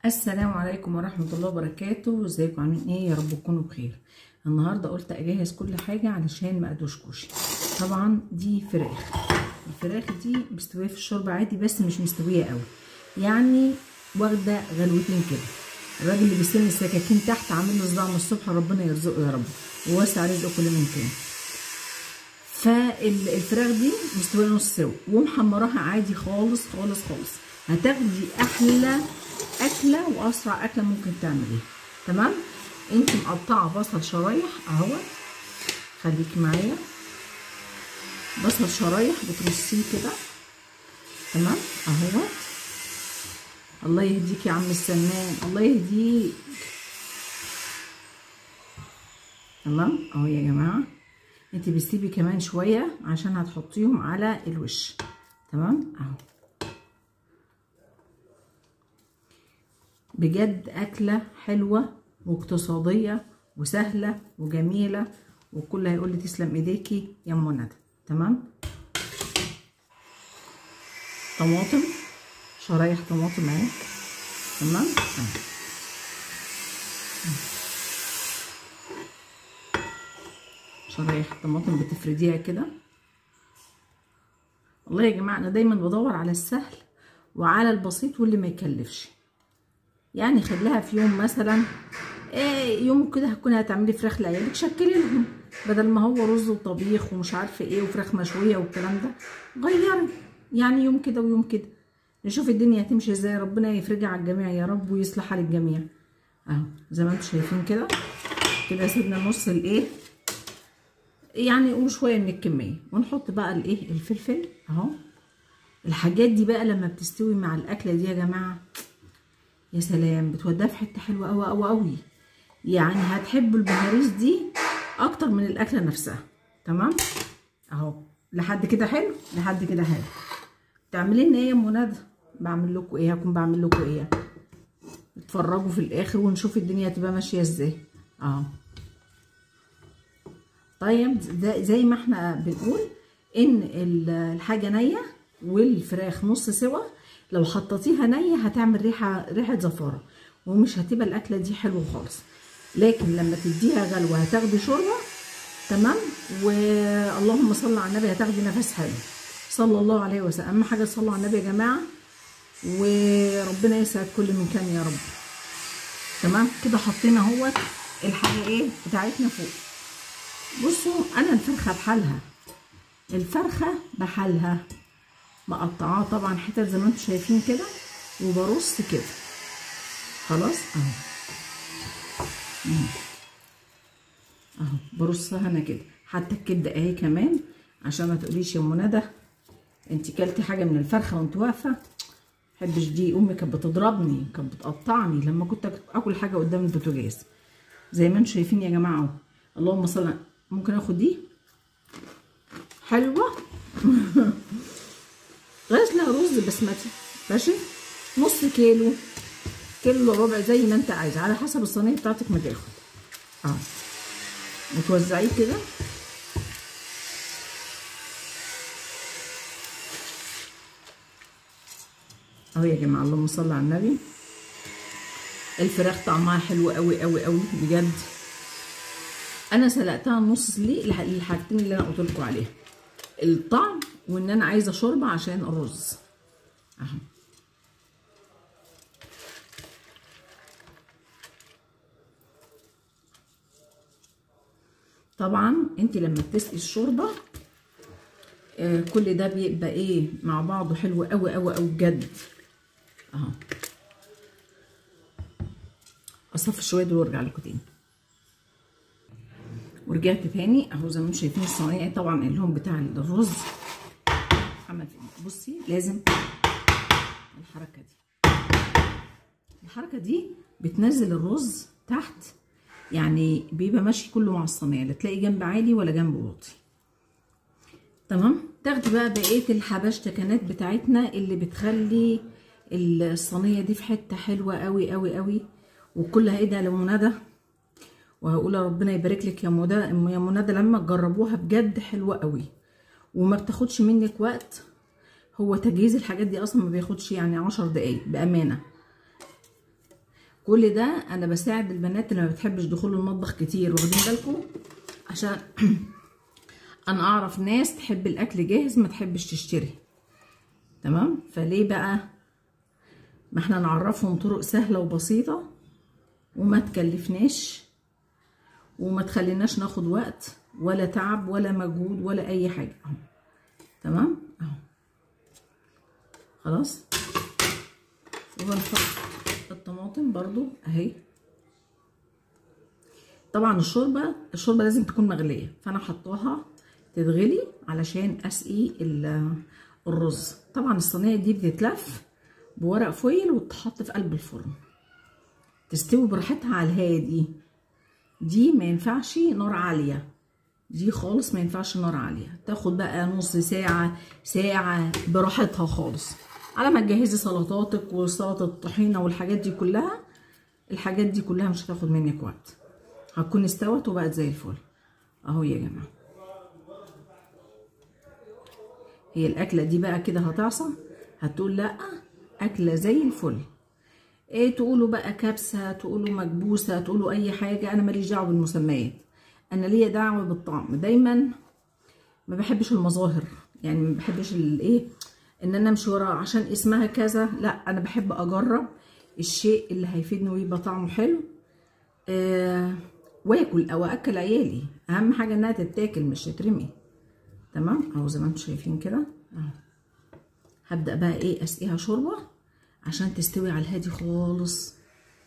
السلام عليكم ورحمة الله وبركاته. ازيكم عاملين ايه؟ يا رب تكونوا بخير. النهاردة قلت اجهز كل حاجة علشان ما ادوشكوش. طبعا دي الفراخ دي مستوية في الشوربة عادي، بس مش مستوية قوي، يعني واخدة غلوتين كده. الراجل اللي بيستلم السكاكين تحت عامل له صداع من الصبح، ربنا يرزقه يا رب ووسع رزقه كل من كان. فالفراخ دي مستوية نص سوا ومحمراها عادي خالص خالص خالص. هتاخدي احلى اكله واسرع اكله ممكن تعمليها. تمام؟ انت مقطعه بصل شرايح اهو، خليكي معايا. بصل شرايح بترصيه كده، تمام اهو. الله يهديك يا عم السمان، الله يهديك. تمام اهو يا جماعه. انت بتسيبي كمان شويه عشان هتحطيهم على الوش. تمام اهو. بجد اكله حلوه واقتصاديه وسهله وجميله، والكل هيقول لي تسلم ايديكي يا ام ندى. تمام. طماطم، شرايح طماطم اهي. تمام اهي. شرايح طماطم بتفرديها كده. والله يا جماعه انا دايما بدور على السهل وعلى البسيط واللي ما يكلفش. يعني خليها في يوم مثلا يوم كده هتكوني هتعملي فراخ لعيالك، شكلي لهم بدل ما هو رز وطبيخ ومش عارفه ايه وفراخ مشويه والكلام ده. غيري يعني يوم كده ويوم كده، نشوف الدنيا هتمشي ازاي. ربنا يفرجها على الجميع يا رب ويصلح حال الجميع. اهو زي ما انتم شايفين كده. كده سيبنا نص يعني قول شويه من الكميه، ونحط بقى الفلفل اهو. الحاجات دي بقى لما بتستوي مع الاكله دي يا جماعه يا سلام، بتوديها في حته حلوه قوي قوي قوي. يعني هتحبوا البهاريز دي اكتر من الاكله نفسها. تمام اهو. لحد كده حلو، لحد كده حلو. تعملي لنا ايه يا ام ندى؟ بعمل لكم ايه؟ هكون بعمل لكم ايه؟ اتفرجوا في الاخر ونشوف الدنيا هتبقى ماشيه ازاي. اهو. طيب زي ما احنا بنقول ان الحاجه نيه والفراخ نص سوا، لو حطيتيها نيه هتعمل ريحه زفاره ومش هتبقى الاكله دي حلوه خالص. لكن لما تديها غلوه هتاخدي شوربه. تمام. واللهم صل على النبي، هتاخدي نفس حلو صلى الله عليه وسلم. اهم حاجه تصلوا على النبي يا جماعه، وربنا يسعد كل من كان يا رب. تمام كده حطينا اهوت الحاجه بتاعتنا فوق. بصوا انا الفرخه بحالها، الفرخه بحالها مقطعاها طبعا حتت زي ما انتم شايفين كده، وبرص كده خلاص اهو. اهو برصها انا كده. حتى الكبده اهي كمان، عشان ما تقوليش يا ام ندى انت كلتي حاجه من الفرخه وانت واقفه. محبش دي، امي كانت بتضربني، كانت بتقطعني لما كنت اكل حاجه قدام البوتاجاز. زي ما انتم شايفين يا جماعه اهو. اللهم صل. ممكن اخد دي حلوه غسله رز بسمتي ماشي، نص كيلو، كيلو ربع زي ما انت عايزه، على حسب الصينيه بتاعتك ما تاخد. اهو وتوزعيه كده. اهو يا جماعه اللهم صل على النبي. الفراخ طعمها حلو قوي قوي قوي بجد. انا سلقتها نص ليه الحاجتين اللي انا قلت لكم عليها، الطعم وان انا عايزه شوربه عشان الرز. اهو طبعا انت لما بتسقي الشوربه كل ده بيبقى مع بعضه حلو قوي قوي قوي بجد. اهو اصفي شويه دول وارجع لكم تاني. ورجعت تاني اهو زي ما انتم شايفين الصينيه طبعا اللون بتاع الرز عمل فيه. بصي لازم الحركه دي بتنزل الرز تحت، يعني بيبقى ماشي كله مع الصينيه، لا تلاقي جنب عالي ولا جنب واطي. تمام. تاخدي بقى بقيه الحبشتكنات بتاعتنا اللي بتخلي الصينيه دي في حته حلوه قوي قوي قوي، وكل هيدا لمنى. وهقول ربنا يبارك لك يا منى لما تجربوها بجد حلوه قوي وما بتاخدش منك وقت. هو تجهيز الحاجات دي اصلا ما بياخدش يعني 10 دقايق بامانه. كل ده انا بساعد البنات اللي ما بتحبش دخول المطبخ كتير، واخدين بالكم؟ عشان انا اعرف ناس تحب الاكل جاهز ما تحبش تشتري. تمام؟ فليه بقى ما احنا نعرفهم طرق سهله وبسيطه وما تكلفناش وما تخليناش ناخد وقت ولا تعب ولا مجهود ولا اي حاجه. اهو تمام اهو خلاص. وبنحط الطماطم برضو اهي. طبعا الشوربه لازم تكون مغليه، فانا حطاها تتغلي علشان اسقي الرز. طبعا الصينيه دي بتتلف بورق فويل وتتحط في قلب الفرن تستوي براحتها على الهادي. دي ما ينفعش نار عاليه، دي خالص ما ينفعش نار عاليه. تاخد بقى نص ساعه ساعه براحتها خالص، على ما تجهزي سلطاتك وسلطه الطحينه والحاجات دي كلها. الحاجات دي كلها مش هتاخد منك وقت، هتكون استوت وبقت زي الفل اهو يا جماعه. هي الاكله دي بقى كده هتعصى، هتقول لا اكله زي الفل. ايه تقولوا بقى كبسه، تقولوا مكبوسه، تقولوا اي حاجه، انا ماليش دعوه بالمسميات، انا ليا دعوه بالطعم. دايما ما بحبش المظاهر، يعني ما بحبش الايه ان انا امشي ورا عشان اسمها كذا. لا، انا بحب اجرب الشيء اللي هيفيدني ويبقى طعمه حلو واكل او اكل عيالي. اهم حاجه انها تتاكل مش تترمي. تمام اهو زي ما انتم شايفين كده اهو. هبدا بقى ايه اسقيها شوربه عشان تستوي على الهادي خالص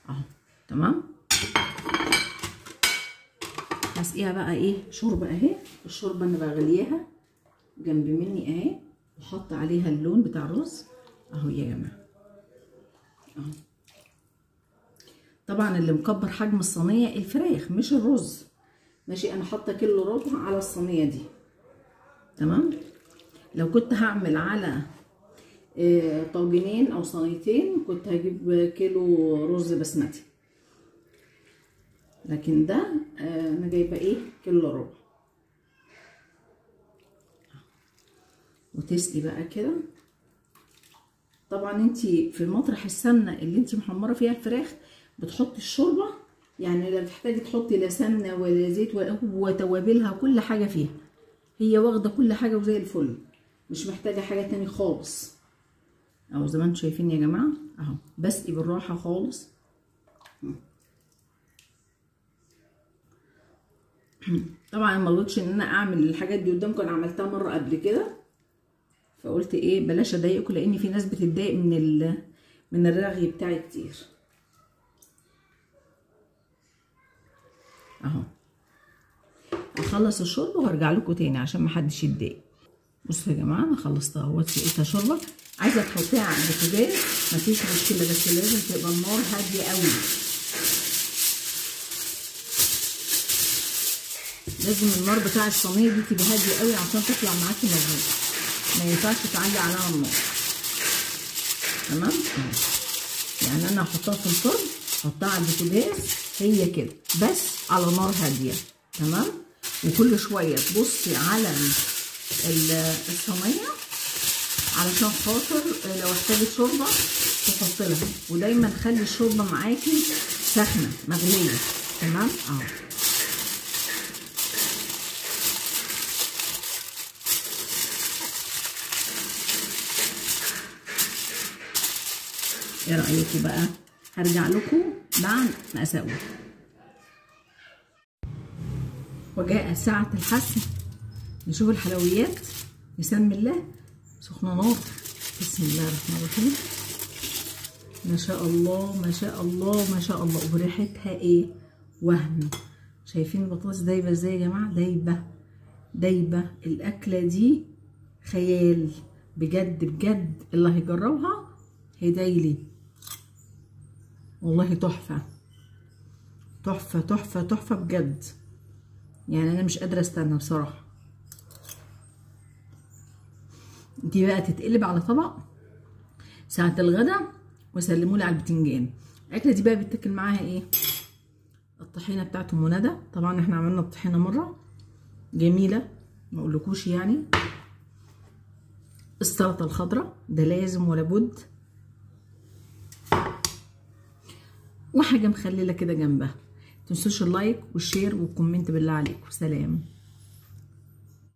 اهو. تمام هسقيها بقى ايه شوربه اهي. الشوربه انا بغليها جنب مني اهي، وحط عليها اللون بتاع الرز اهو يا جماعه اهو. طبعا اللي مكبر حجم الصينيه الفراخ مش الرز. ماشي، انا حاطه كيلو ربع على الصينيه دي. تمام. لو كنت هعمل على طاجنين او صينيتين كنت هجيب كيلو رز بسمتي، لكن ده انا جايبه ايه كيلو ربع. وتسقي بقى كده. طبعا انتي في المطرح السمنه اللي انتي محمره فيها الفراخ بتحطي الشوربه، يعني لا بتحتاجي تحطي لا سمنه ولا زيت وتوابلها كل حاجه فيها، هي واخده كل حاجه وزي الفل، مش محتاجه حاجه تاني خالص اهو زي ما انتم شايفين يا جماعه اهو. بسقي بالراحه خالص. طبعا ما رضيتش ان انا اعمل الحاجات دي قدامكم، انا عملتها مره قبل كده فقلت ايه بلاش اضايقكم، لان في ناس بتتضايق من الرغي بتاعي كتير اهو. هخلص الشوربه وهرجع لكم تاني عشان محدش يتضايق. بصوا يا جماعه انا خلصتها اهوت، سقيتها شوربه. عايزه تحطيها على البوتاجاز مفيش مشكله، بس لازم تبقى النار هاديه قوي. لازم النار بتاع الصينيه دي تبقى هاديه قوي عشان تطلع معاكي مظبوط، ما ينفعش تعلي عليها النار. تمام. يعني انا هحطها في الفرن، احطها على البوتاجاز هي كده بس على نار هاديه. تمام. وكل شويه تبصي على الصينيه علشان خاطر لو احتاجت شوربه تحط لها، ودايما خلي الشوربه معاكي سخنه مغليه. تمام اهو. ايه رايكم بقى؟ هرجع لكم بعد ما اسوي. وجاء ساعه الحسم، نشوف الحلويات. نسمي الله. سخنه نار. بسم الله الرحمن الرحيم. ما شاء الله ما شاء الله ما شاء الله. وريحتها ايه وهم. شايفين البطاطس دايبه ازاي يا جماعه؟ دايبه دايبه. الاكله دي خيال بجد بجد. اللي هيجربها هيدعيلي والله. تحفه تحفه تحفه تحفه بجد. يعني انا مش قادره استنى بصراحه. دي بقى تتقلب على طبق ساعه الغدا وسلمولي على البتنجان. الاكله دي بقى بتاكل معاها ايه؟ الطحينه بتاعت ام ندى. طبعا احنا عملنا الطحينه مره جميله ما اقولكوش يعني. السلطه الخضراء ده لازم ولا بد. وحاجه مخلله كده جنبها. متنسوش اللايك والشير والكومنت بالله عليكم. سلام.